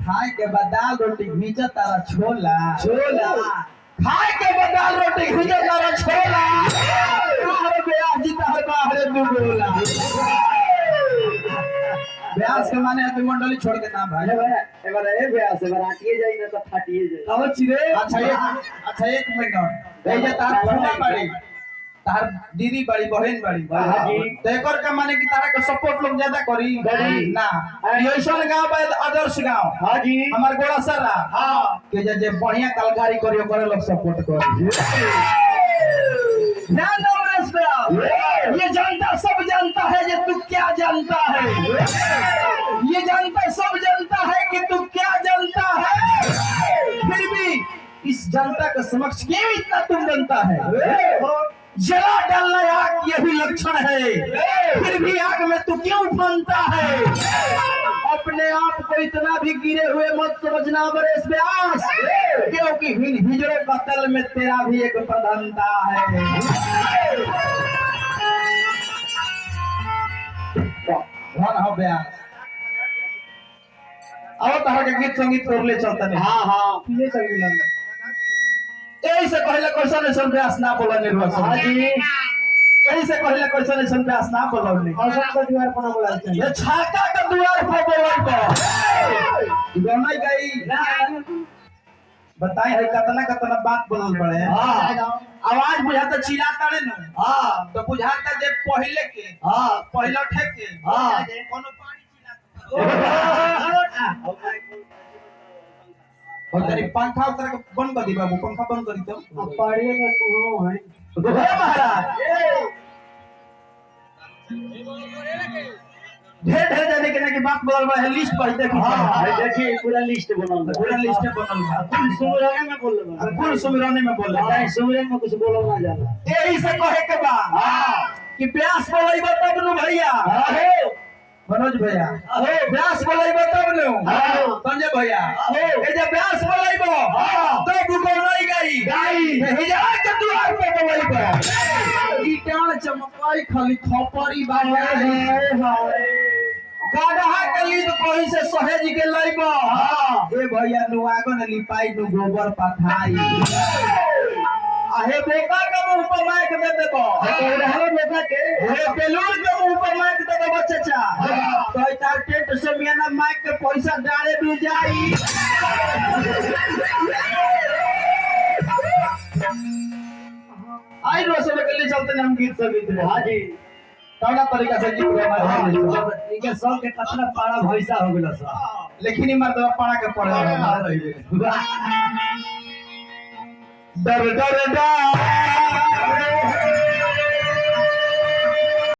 खाए के बाद दाल रोटी घींचा तारा छोला छोला खाए के बाद दाल रोटी घींचा तारा छोला हर ब्याह जीता हर बाहर दुगोला ब्यास के माने है मंडली छोड़ के ना भाई एबार ए ब्यास एबार आटिए जाई ना तो फाटिए जाई अब चिरे अच्छा एक मिनट ए जे तार फूला बड़ी तार दीदी बड़ी बहन बड़ी तो एकर का माने कि तारा के सपोर्ट लोग ज्यादा करी ना ऐसन गांव बा आदर्श गांव हां जी हमार गोड़ा सरा हां के जे बढ़िया कलाकारी करियो करे लोग सपोर्ट करी ध्यान दो नरेश भैया ये जनता सब जानता है ये तू क्या जानता है ये जनता सब जानता है कि तू क्या जानता है फिर भी इस जनता के समक्ष क्यों इतना तुम बनता है जला डालना आग यही लक्षण है फिर भी आग में तू क्यों फनता है अपने आप को इतना भी गिरे हुए मत समझना नरेश व्यास क्योंकि हिजड़ों का तल में तेरा भी एक प्रधानता है धन हो व्यास आओ तहर के गीत संगीत कर ले चलता नहीं हां हां ये संगीत यही से पहले क्वेश्चन ऐसा व्यास ना बोला निर्वाचन हां जी यही से पहले क्वेश्चन ऐसा व्यास ना बोला नहीं और सबका द्वार पर बोला चाहिए ये छाता का द्वार पर बोला तो गौनाई गई बताए है कतना बात बोलल पड़े हां आवाज बुझाता चिल्लाता रे न हां तो बुझाता जे पहले के हां पहला ठेक के हां कोनो पानी चिल्लाता और तेरी पंखा उतर के बंद कर दी बाबू पंखा बंद करी तो पाड़िए में मुंह है हे महाराज ढेर ढेर जाने के ना की बात बोलल बा है लिस्ट पढ़ देखी हां देखिए पूरा लिस्ट बनल पूरा लिस्ट बनल बा कुल सुमरने में बोल रहा कुल सुमिरने में बोल रहा है सुमरन में कुछ बोलो ना जाना यही से कहे के बा हां कि प्यास बोलई तब नु भैया अरे मनोज भैया व्यास बोलैबो तब न संजय भैया ए जे व्यास बोलैबो तो बुको नहीं गई हिजा के द्वार पे बोलैबो ई टाण चमकाई खाली खपरी बाबा गाढ़ा के लीद कोई से सहेज के लैबो ए भैया नुआगो न लिपाई नु गोबर पठाई आहे बोका के मुंह पर माइक दे देबो हेलो बोका के हे बेलूर के मुंह पर माइक दे देबो चाचा तो तार टेंट से मियाना माइक के पैसा डाले भी जाई आई रो सब के लिए चलते हम गीत संगीत हां जी कौना तरीका से गीत गाना इनके सब के कतना पाड़ा भैसा हो गेला सब लेकिन ई मर्दवा पाड़ा के पड़े रही डर डर डर